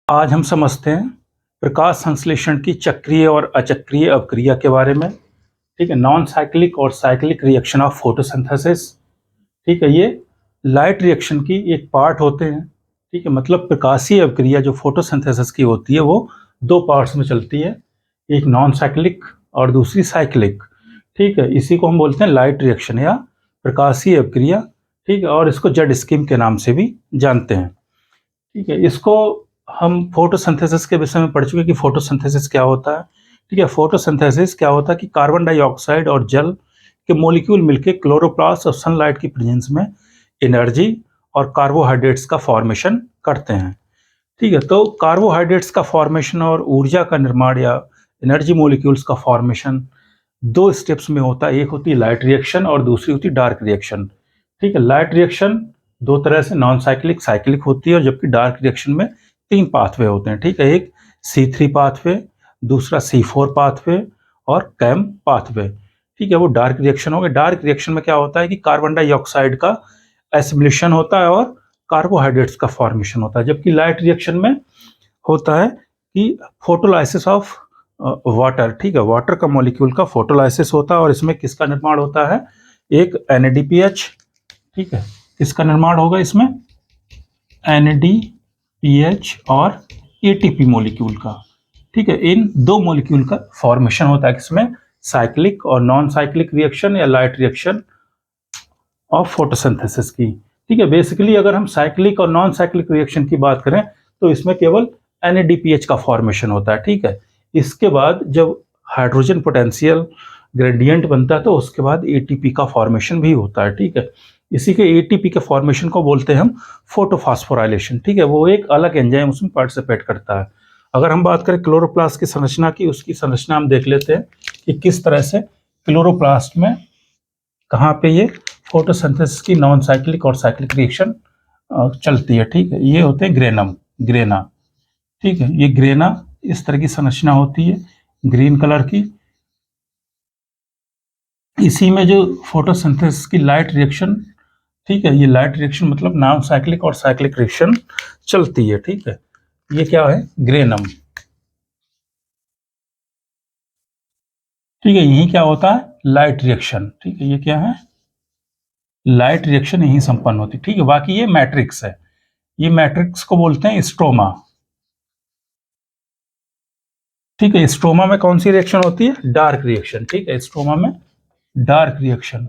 आज हम समझते हैं प्रकाश संश्लेषण की चक्रीय और अचक्रीय अवक्रिया के बारे में। ठीक है, नॉन साइक्लिक और साइक्लिक रिएक्शन ऑफ फोटोसिंथेसिस। ठीक है, ये लाइट रिएक्शन की एक पार्ट होते हैं। ठीक है, मतलब प्रकाशीय अवक्रिया जो फोटोसिंथेसिस की होती है वो दो पार्ट्स में चलती है, एक नॉन साइक्लिक और दूसरी साइक्लिक। ठीक है, इसी को हम बोलते हैं लाइट रिएक्शन या प्रकाशीय अवक्रिया। ठीक है, और इसको जेड स्कीम के नाम से भी जानते हैं। ठीक है, इसको हम फोटोसिंथेसिस के विषय में पढ़ चुके हैं कि फोटोसिंथेसिस क्या होता है। ठीक है, फोटोसिंथेसिस क्या होता है कि कार्बन डाइऑक्साइड और जल के मॉलिक्यूल मिलकर क्लोरोप्लास्ट और सनलाइट की प्रेजेंस में एनर्जी और कार्बोहाइड्रेट्स का फॉर्मेशन करते हैं। ठीक है, तो कार्बोहाइड्रेट्स का फॉर्मेशन और ऊर्जा का निर्माण या एनर्जी मॉलिक्यूल्स का फॉर्मेशन दो स्टेप्स में होता है। एक होती है लाइट रिएक्शन और दूसरी होती है डार्क रिएक्शन। ठीक है, लाइट रिएक्शन दो तरह से नॉन साइक्लिक साइक्लिक होती है, और जबकि डार्क रिएक्शन में तीन पाथवे होते हैं। ठीक है, एक C3 पाथवे, दूसरा C4 पाथवे और कैम पाथवे। ठीक है, वो डार्क रिएक्शन हो गया। डार्क रिएक्शन में क्या होता है कि कार्बन डाइऑक्साइड का एसिमिलेशन होता है और कार्बोहाइड्रेट्स का फॉर्मेशन होता है, जबकि लाइट रिएक्शन में होता है कि फोटोलाइसिस ऑफ वाटर। ठीक है, वाटर का मॉलिक्यूल का फोटोलाइसिस होता है, और इसमें किसका निर्माण होता है? एक NADPH। ठीक है, किसका निर्माण होगा इसमें? NADPH और ATP मॉलिक्यूल का। ठीक है, इन दो मॉलिक्यूल का फॉर्मेशन होता है किसमें? साइक्लिक और नॉन साइक्लिक रिएक्शन या लाइट रिएक्शन ऑफ फोटोसिंथेसिस की। ठीक है, बेसिकली अगर हम साइक्लिक और नॉन साइक्लिक रिएक्शन की बात करें तो इसमें केवल NADPH का फॉर्मेशन होता है। ठीक है, इसके बाद जब हाइड्रोजन पोटेंशियल ग्रेडियंट बनता है तो उसके बाद ATP का फॉर्मेशन भी होता है। ठीक है, इसी के ATP के फॉर्मेशन को बोलते हैं हम फोटोफॉस्फोराइलेशन। ठीक है, वो एक अलग एंजाइम उसमें पार्टिसिपेट करता है। अगर हम बात करें क्लोरोप्लास्ट की संरचना की, उसकी संरचना हम देख लेते हैं कि किस तरह से क्लोरोप्लास्ट में कहाँ पे ये फोटोसिंथेसिस की नॉन साइक्लिक और साइक्लिक रिएक्शन चलती है। ठीक है, ये होते हैं ग्रेना। ठीक है, ये ग्रेना इस तरह की संरचना होती है, ग्रीन कलर की। इसी में जो फोटोसिंथेसिस की लाइट रिएक्शन, ठीक है, ये लाइट रिएक्शन मतलब नॉन साइक्लिक और साइक्लिक रिएक्शन चलती है। ठीक है, ये क्या है? ग्रेनम। ठीक है, यही क्या होता है? Light reaction. ठीक है, ये क्या है? लाइट रिएक्शन यही संपन्न होती है। ठीक है, बाकी ये मैट्रिक्स है, ये मैट्रिक्स को बोलते हैं स्ट्रोमा। ठीक है, स्ट्रोमा में कौन सी रिएक्शन होती है? Dark reaction. ठीक है, स्ट्रोमा में डार्क रिएक्शन,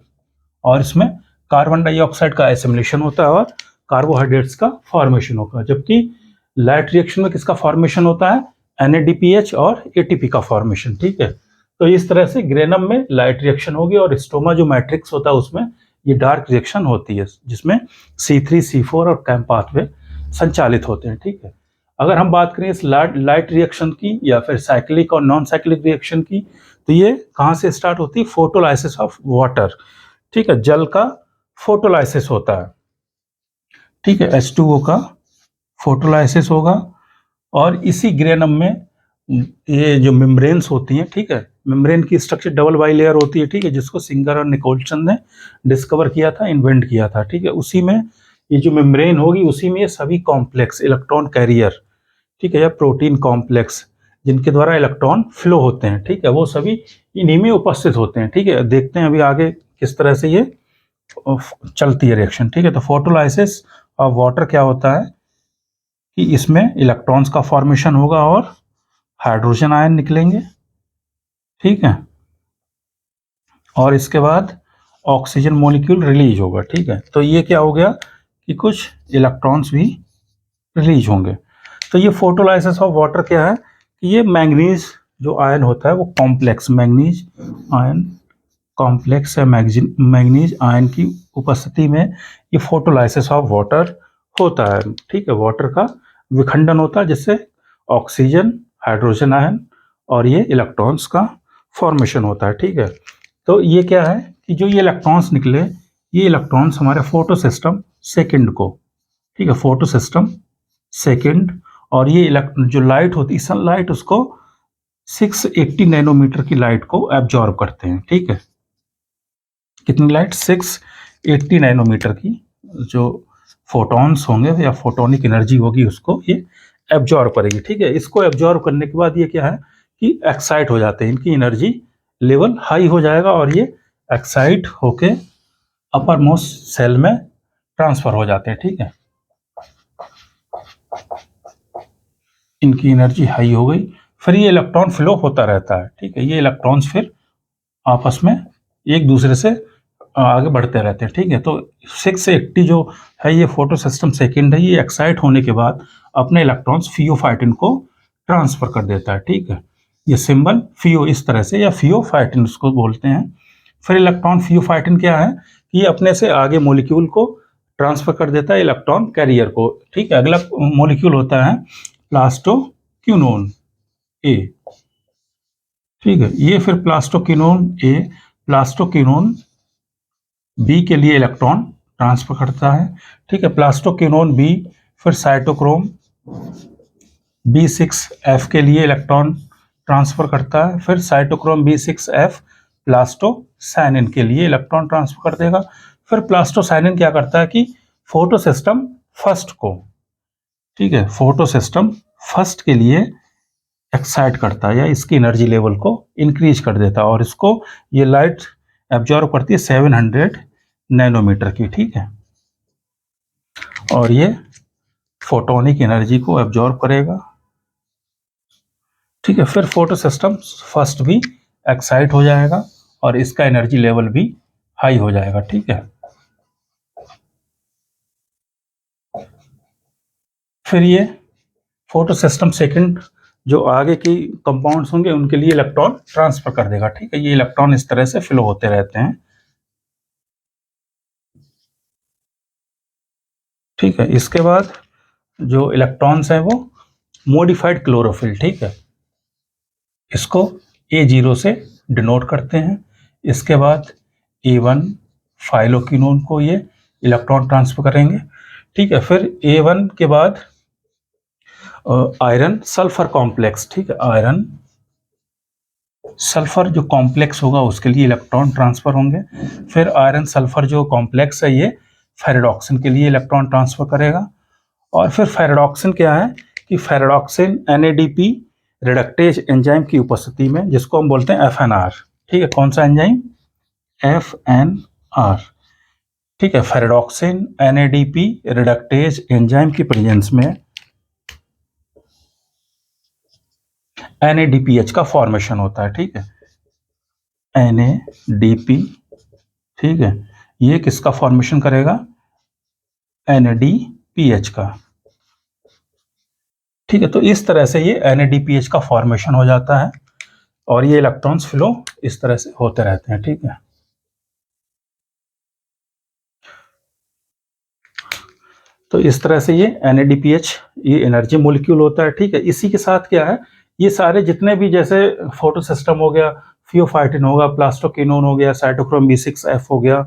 और इसमें कार्बन डाइऑक्साइड का एसिमिलेशन होता है और कार्बोहाइड्रेट्स का फॉर्मेशन होगा, जबकि लाइट रिएक्शन में किसका फॉर्मेशन होता है? NADPH और ATP का फॉर्मेशन। ठीक है, तो इस तरह से ग्रेनम में लाइट रिएक्शन होगी, और स्ट्रोमा जो मैट्रिक्स होता है उसमें ये डार्क रिएक्शन होती है, जिसमें C3 C4 और कैम पाथवे संचालित होते हैं। ठीक है, अगर हम बात करें इस लाइट रिएक्शन की या फिर साइक्लिक और नॉन साइक्लिक रिएक्शन की, तो ये कहाँ से स्टार्ट होती है? Photolysis of water. ठीक है, जल का फोटोलाइसिस होता है। ठीक है, H2O का फोटोलाइसिस होगा, और इसी ग्रेनम में ये जो मेम्ब्रेन्स होती हैं, ठीक है, मेम्ब्रेन की स्ट्रक्चर डबल बाइलेयर होती है। ठीक है, जिसको सिंगर और निकोल्सन ने डिस्कवर किया था, इन्वेंट किया था। ठीक है, उसी में ये जो मेम्ब्रेन होगी उसी में ये सभी कॉम्प्लेक्स इलेक्ट्रॉन कैरियर, ठीक है, या प्रोटीन कॉम्प्लेक्स जिनके द्वारा इलेक्ट्रॉन फ्लो होते हैं, ठीक है, वो सभी इन्हीं में उपस्थित होते हैं। ठीक है, देखते हैं अभी आगे किस तरह से ये चलती है रिएक्शन। ठीक है, तो फोटोलाइसिस ऑफ वाटर क्या होता है कि इसमें इलेक्ट्रॉन्स का फॉर्मेशन होगा और हाइड्रोजन आयन निकलेंगे। ठीक है, और इसके बाद ऑक्सीजन मॉलिक्यूल रिलीज होगा। ठीक है, तो ये क्या हो गया कि कुछ इलेक्ट्रॉन्स भी रिलीज होंगे। तो ये फोटोलाइसिस ऑफ वाटर क्या है कि ये मैंगनीज जो आयन होता है वो कॉम्प्लेक्स मैंगनीज आयन कॉम्प्लेक्स है, मैंगनीज आयन की उपस्थिति में ये फोटोलाइसिस ऑफ वाटर होता है। ठीक है, वाटर का विखंडन होता है जिससे ऑक्सीजन, हाइड्रोजन आयन और ये इलेक्ट्रॉन्स का फॉर्मेशन होता है। ठीक है, तो ये क्या है कि जो ये इलेक्ट्रॉन्स निकले, ये इलेक्ट्रॉन्स हमारे फोटो सिस्टम सेकेंड को, ठीक है, फोटो सिस्टम सेकेंड, और ये जो लाइट होती है सनलाइट, उसको 680 नैनोमीटर की लाइट को एब्जॉर्ब करते हैं। ठीक है, कितनी लाइट? 680 नैनोमीटर की जो फोटॉन्स होंगे या फोटोनिक एनर्जी होगी उसको ये एब्जॉर्ब करेगी, ठीक है। इसको एब्जॉर्ब करने के बाद ये क्या है कि एक्साइट हो जाते हैं, इनकी एनर्जी लेवल हाई हो जाएगा और ये एक्साइट होके अपर मोस्ट सेल में ट्रांसफर हो जाते हैं, ठीक है। इनकी एनर्जी हाई हो गई, फिर ये इलेक्ट्रॉन फ्लो होता रहता है, ठीक है। ये इलेक्ट्रॉन्स फिर आपस में एक दूसरे से आगे बढ़ते रहते हैं, ठीक है। तो 680 जो है ये फोटो सिस्टम सेकेंड है, ये एक्साइट होने के बाद अपने इलेक्ट्रॉन्स फियोफाइटिन को ट्रांसफर कर देता है, ठीक है। ये सिंबल फियो इस तरह से, या फियोफाइटिन उसको बोलते हैं। फिर इलेक्ट्रॉन फियोफाइटिन क्या है कि ये अपने से आगे मोलिक्यूल को ट्रांसफर कर देता है इलेक्ट्रॉन कैरियर को, ठीक है। अगला मोलिक्यूल होता है प्लास्टोक्विनोन ए, ठीक है। ये फिर प्लास्टोक्विनोन ए प्लास्टोक्विनोन बी के लिए इलेक्ट्रॉन ट्रांसफर करता है, ठीक है। प्लास्टोक्विनोन बी फिर साइटोक्रोम B6F के लिए इलेक्ट्रॉन ट्रांसफर करता है, फिर साइटोक्रोम B6F प्लास्टोसाइनिन के लिए इलेक्ट्रॉन ट्रांसफर कर देगा। फिर प्लास्टोसाइनिन क्या करता है कि फोटोसिस्टम फर्स्ट को, ठीक है, फोटोसिस्टम फर्स्ट के लिए एक्साइट करता है या इसकी एनर्जी लेवल को इंक्रीज कर देता है, और इसको ये लाइट एब्जॉर्ब करती है 700 नैनोमीटर की, ठीक है। और ये फोटोनिक एनर्जी को एब्जॉर्ब करेगा, ठीक है। फिर फोटो सिस्टम फर्स्ट भी एक्साइट हो जाएगा और इसका एनर्जी लेवल भी हाई हो जाएगा, ठीक है। फिर ये फोटो सिस्टम सेकंड जो आगे की कंपाउंड्स होंगे उनके लिए इलेक्ट्रॉन ट्रांसफर कर देगा, ठीक है। ये इलेक्ट्रॉन इस तरह से फ्लो होते रहते हैं, ठीक है। इसके बाद जो इलेक्ट्रॉन्स हैं वो मॉडिफाइड क्लोरोफिल, ठीक है, इसको A0 से डिनोट करते हैं। इसके बाद A1 फाइलोक्विनोन को ये इलेक्ट्रॉन ट्रांसफर करेंगे, ठीक है। फिर A1 के बाद आयरन सल्फर कॉम्प्लेक्स, ठीक है, आयरन सल्फर जो कॉम्प्लेक्स होगा उसके लिए इलेक्ट्रॉन ट्रांसफर होंगे। फिर आयरन सल्फर जो कॉम्प्लेक्स है ये फेरेडॉक्सिन के लिए इलेक्ट्रॉन ट्रांसफर करेगा। और फिर फेरेडॉक्सिन क्या है कि फेरेडॉक्सिन NADP रिडक्टेज एंजाइम की उपस्थिति में, जिसको हम बोलते हैं FNR, ठीक है। कौन सा एंजाइम? FNR, ठीक है। फेरेडॉक्सिन NADP रिडक्टेज एंजाइम की प्रेजेंस में NADPH का फॉर्मेशन होता है, ठीक है। NADP, ठीक है, ये किसका फॉर्मेशन करेगा? NADPH का, ठीक है। तो इस तरह से ये NADPH का फॉर्मेशन हो जाता है और ये इलेक्ट्रॉन्स फ्लो इस तरह से होते रहते हैं, ठीक है। तो इस तरह से ये NADPH ये एनर्जी मोलिक्यूल होता है, ठीक है। इसी के साथ क्या है, ये सारे जितने भी जैसे फोटो सिस्टम हो गया, फियोफाइटिन होगा, प्लास्टोक्विनोन हो गया, साइटोक्रोम B6F हो गया,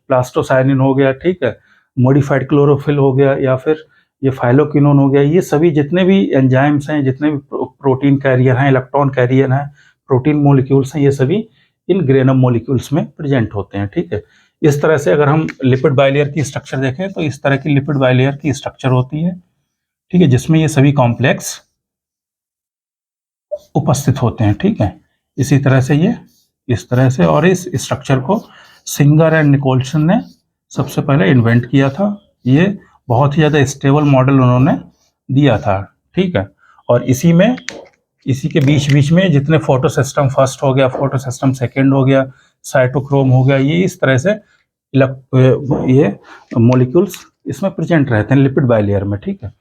प्लास्टोसाइनिन हो गया, ठीक है, मॉडिफाइड क्लोरोफिल हो गया, या फिर ये फाइलोक्विनोन हो गया, ये सभी जितने भी एंजाइम्स हैं, जितने भी प्रोटीन कैरियर हैं, इलेक्ट्रॉन कैरियर हैं, प्रोटीन मोलिक्यूल्स हैं, ये सभी इन ग्रेनम मोलिक्यूल्स में प्रेजेंट होते हैं, ठीक है। इस तरह से अगर हम लिपिड बाइलेयर की स्ट्रक्चर देखें तो इस तरह की लिपिड बाइलेयर की स्ट्रक्चर होती है, ठीक है, जिसमें ये सभी कॉम्प्लेक्स उपस्थित होते हैं, ठीक है। इसी तरह से ये इस तरह से, और इस स्ट्रक्चर को सिंगर एंड निकोलसन ने सबसे पहले इन्वेंट किया था। ये बहुत ही ज़्यादा स्टेबल मॉडल उन्होंने दिया था, ठीक है। और इसी के बीच बीच में जितने फोटो सिस्टम फर्स्ट हो गया, फोटो सिस्टम सेकेंड हो गया, साइटोक्रोम हो गया, ये इस तरह से ये मॉलिक्यूल्स इसमें प्रेजेंट रहते हैं लिपिड बाइलेयर में, ठीक है।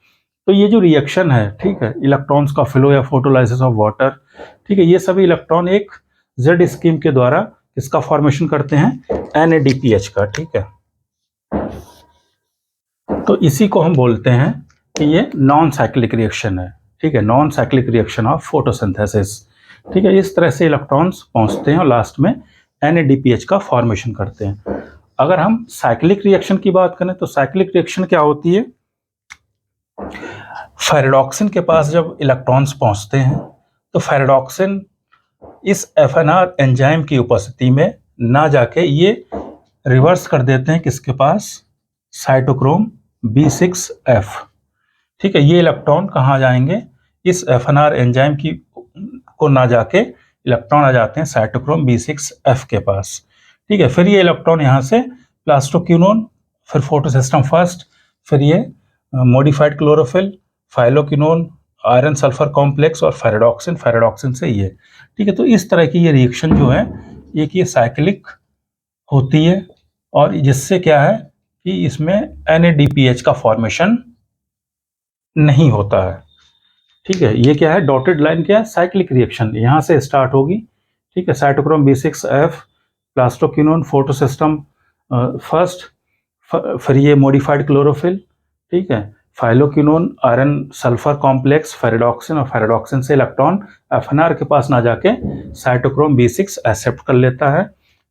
तो ये जो रिएक्शन है, ठीक है, इलेक्ट्रॉन्स का फ्लो या फोटोलाइसिस ऑफ वाटर, ठीक है, ये सभी इलेक्ट्रॉन एक Z स्कीम के द्वारा इसका फॉर्मेशन करते हैं NADPH का, ठीक है। तो इसी को हम बोलते हैं कि ये नॉन साइक्लिक रिएक्शन है, ठीक है, non cyclic reaction of photosynthesis, ठीक है। इस तरह से इलेक्ट्रॉन्स पहुंचते हैं और लास्ट में NADPH का फॉर्मेशन करते हैं। अगर हम साइक्लिक रिएक्शन की बात करें तो साइक्लिक रिएक्शन क्या होती है? फेरेडॉक्सिन के पास जब इलेक्ट्रॉन्स पहुंचते हैं तो फेरेडॉक्सिन इस FNR एंजाइम की उपस्थिति में ना जाके ये रिवर्स कर देते हैं किसके पास? साइटोक्रोम B6F, ठीक है, ये इलेक्ट्रॉन कहाँ जाएंगे, इस FNR एंजाइम की को ना जाके इलेक्ट्रॉन आ जाते हैं साइटोक्रोम B6F के पास। ठीक है, फिर ये इलेक्ट्रॉन यहाँ से प्लास्टोक्विनोन, फिर फोटोसिस्टम फर्स्ट, फिर ये modified chlorophyll, phylloquinone, iron sulphur complex और फेरेडॉक्सिन, फेरेडॉक्सिन से ये। ठीक है, तो इस तरह की ये रिएक्शन जो है एक ये साइक्लिक होती है, और जिससे क्या है कि इसमें NADPH का फॉर्मेशन नहीं होता है। ठीक है, ये क्या है, डॉटेड लाइन क्या है, साइक्लिक रिएक्शन यहाँ से स्टार्ट होगी। ठीक है, cytochrome B6F, plastoquinone, photosystem first, फिर ये मॉडिफाइड क्लोरोफिल, ठीक है, phylloquinone, iron sulphur complex, ferredoxin, और फेरेडॉक्सिन से इलेक्ट्रॉन FNR के पास ना जाके साइटोक्रोम B6 एक्सेप्ट कर लेता है।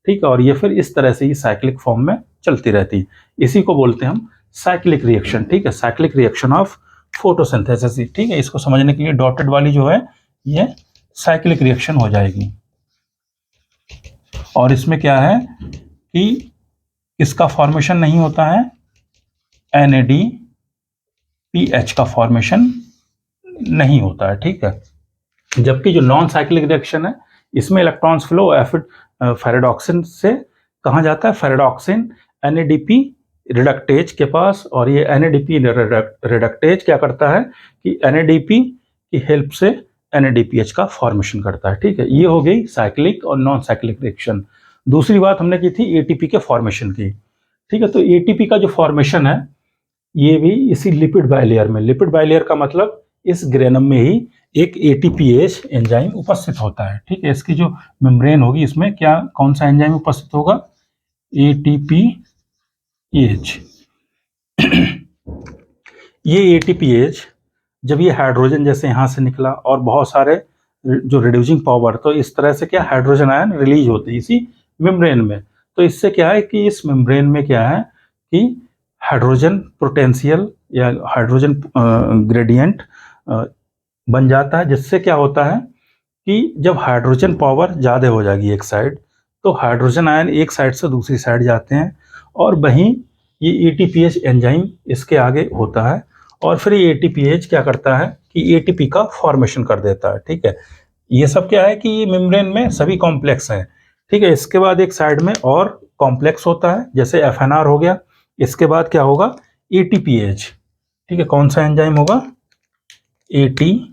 ठीक है, और ये फिर इस तरह से ही साइक्लिक फॉर्म में चलती रहती है। इसी को बोलते हैं हम साइक्लिक रिएक्शन। ठीक है, साइक्लिक रिएक्शन ऑफ फोटोसिंथेसिस। ठीक है, इसको समझने के लिए डॉटेड वाली जो है ये साइक्लिक रिएक्शन हो जाएगी। और इसमें क्या है कि इसका फॉर्मेशन नहीं होता है, NADPH का फॉर्मेशन नहीं होता है। ठीक है, जबकि जो नॉन साइक्लिक रिएक्शन है इसमें इलेक्ट्रॉन्स फ्लो फेरेडॉक्सिन से कहाँ जाता है, फेरेडॉक्सिन NADP रिडक्टेज के पास, और ये NADP रिडक्टेज क्या करता है कि NADP की हेल्प से NADPH का फॉर्मेशन करता है। ठीक है, ये हो गई साइक्लिक और नॉन साइक्लिक रिएक्शन। दूसरी बात हमने की थी ATP के फॉर्मेशन की। ठीक है, तो ATP का जो फॉर्मेशन है ये भी इसी लिपिड बाइलेयर में, लिपिड बाइलेयर का मतलब इस ग्रेनम में ही एक ATPase एंजाइम उपस्थित होता है। ठीक है, इसकी जो मेम्ब्रेन होगी इसमें क्या, कौन सा एंजाइम उपस्थित होगा, ATPase। ये ATPase जब ये हाइड्रोजन जैसे यहाँ से निकला और बहुत सारे जो रिड्यूसिंग पावर, तो इस तरह से क्या हाइड्रोजन आयन रिलीज होते हैं इसी मेम्ब्रेन में। तो इससे क्या है कि इस मेम्ब्रेन में क्या है कि हाइड्रोजन पोटेंशियल या हाइड्रोजन ग्रेडियंट बन जाता है, जिससे क्या होता है कि जब हाइड्रोजन पावर ज़्यादा हो जाएगी एक साइड, तो हाइड्रोजन आयन एक साइड से दूसरी साइड जाते हैं, और वहीं ये ATPase एंजाइम इसके आगे होता है, और फिर ये ATPase क्या करता है कि ATP का फॉर्मेशन कर देता है। ठीक है, ये सब क्या है कि ये मेम्ब्रेन में सभी कॉम्प्लेक्स हैं। ठीक है, इसके बाद एक साइड में और कॉम्प्लेक्स होता है, जैसे FNR हो गया। इसके बाद क्या होगा, ATPase। ठीक है, कौन सा एंजाइम होगा, ATPase।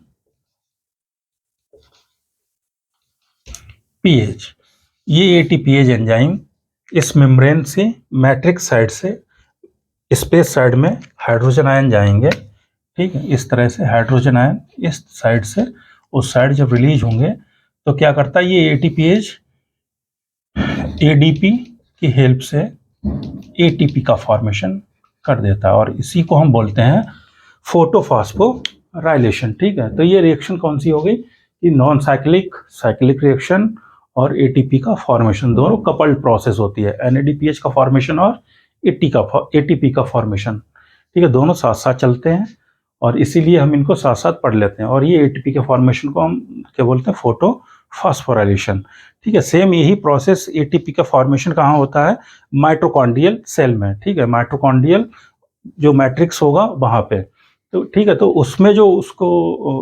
ये ATPase एंजाइम इस मेम्ब्रेन से मैट्रिक्स साइड से स्पेस साइड में हाइड्रोजन आयन जाएंगे। ठीक है, इस तरह से हाइड्रोजन आयन इस साइड से उस साइड जब रिलीज होंगे तो क्या करता है ये ATPase ADP की हेल्प से ATP का फॉर्मेशन कर देता है, और इसी को हम बोलते हैं फोटोफॉस्फोराइलेशन। ठीक है, तो ये रिएक्शन कौन सी हो गई कि नॉन साइक्लिक, साइक्लिक रिएक्शन और ATP का फॉर्मेशन, दोनों कपल्ड प्रोसेस होती है। NADPH का फॉर्मेशन और ATP का फॉर्मेशन। ठीक है, दोनों साथ साथ चलते हैं, और इसीलिए हम इनको साथ साथ पढ़ लेते हैं। और ये ATP के फॉर्मेशन को हम क्या बोलते हैं, फोटोफॉस्फोराइलेशन। ठीक है, सेम यही प्रोसेस ATP का फॉर्मेशन कहाँ होता है, माइटोकॉन्ड्रियल सेल में। ठीक है, माइटोकॉन्ड्रियल जो मैट्रिक्स होगा वहाँ पे। तो ठीक है, तो उसमें जो उसको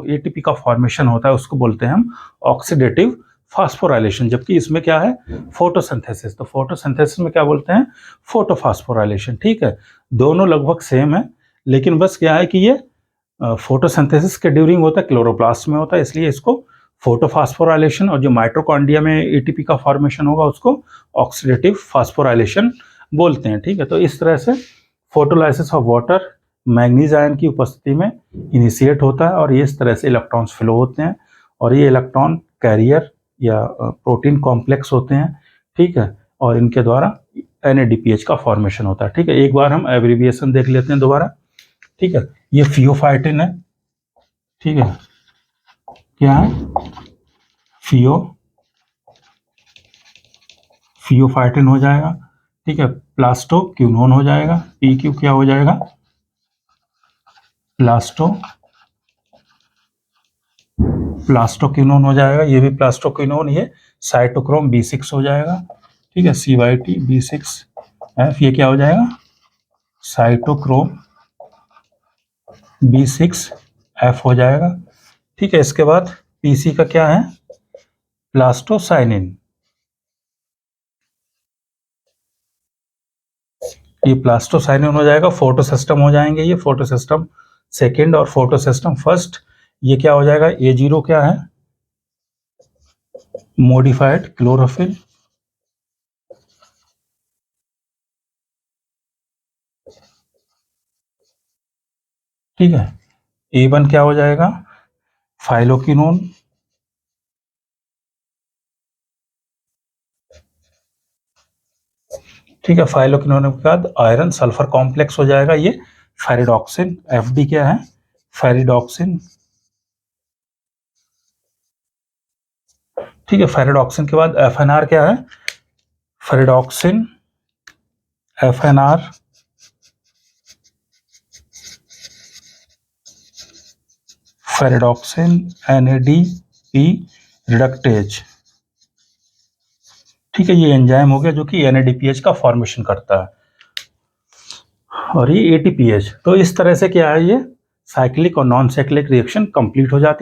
ATP का फॉर्मेशन होता है उसको बोलते हैं हम ऑक्सीडेटिव फास्फोराइलेशन, जबकि इसमें क्या है, फोटोसिंथेसिस। तो फोटोसिंथेसिस में क्या बोलते हैं, फोटोफॉस्फोराइलेशन। ठीक है, दोनों लगभग सेम है, लेकिन बस क्या है कि ये फोटोसिंथेसिस के ड्यूरिंग होता है, क्लोरोप्लास्ट में होता है, इसलिए इसको फोटोफॉस्फोराइलेशन, और जो माइटोकॉन्ड्रिया में ATP का फॉर्मेशन होगा उसको ऑक्सीडेटिव फास्फोराइलेशन बोलते हैं। ठीक है, तो इस तरह से photolysis of water manganese ion की उपस्थिति में इनिशिएट होता है, और ये इस तरह से इलेक्ट्रॉन्स फ्लो होते हैं, और ये इलेक्ट्रॉन कैरियर या प्रोटीन कॉम्प्लेक्स होते हैं। ठीक है, और इनके द्वारा NADPH का फॉर्मेशन होता है। ठीक है, एक बार हम एब्रिविएशन देख लेते हैं दोबारा। ठीक है, ये फियोफाइटिन है। ठीक है, क्या है, फियोफाइटिन हो जाएगा। ठीक है, प्लास्टोक्विनोन हो जाएगा, PQ क्या हो जाएगा, प्लास्टोक्विनोन हो जाएगा, ये भी प्लास्टोक्विनोन, ये साइटोक्रोम B6 हो जाएगा। ठीक है, CYT B6F, ये क्या हो जाएगा, साइटोक्रोम B6F हो जाएगा। ठीक है, इसके बाद PC का क्या है, प्लास्टोसाइनिन। ये प्लास्टोसाइनिन हो जाएगा, फोटो सिस्टम हो जाएंगे ये, फोटो सिस्टम सेकेंड और फोटो सिस्टम फर्स्ट। ये क्या हो जाएगा, A0 क्या है, मॉडिफाइड क्लोरोफिल। ठीक है, A1 क्या हो जाएगा, फाइलोक्विनोन। ठीक है, फाइलोक्विनोन के बाद आयरन सल्फर कॉम्प्लेक्स हो जाएगा ये फेरिडॉक्सिन। FD क्या है, फेरिडॉक्सिन। ठीक है, फेरिडॉक्सिन के बाद FNR क्या है, ferredoxin FNR। Ferredoxin NADP reductase. ठीक है, ये एंजाइम हो गया जो कि NADPH का फॉर्मेशन करता है, और ये ATPH। तो इस तरह से क्या है, ये साइक्लिक और नॉन साइक्लिक रिएक्शन कंप्लीट हो जाती है।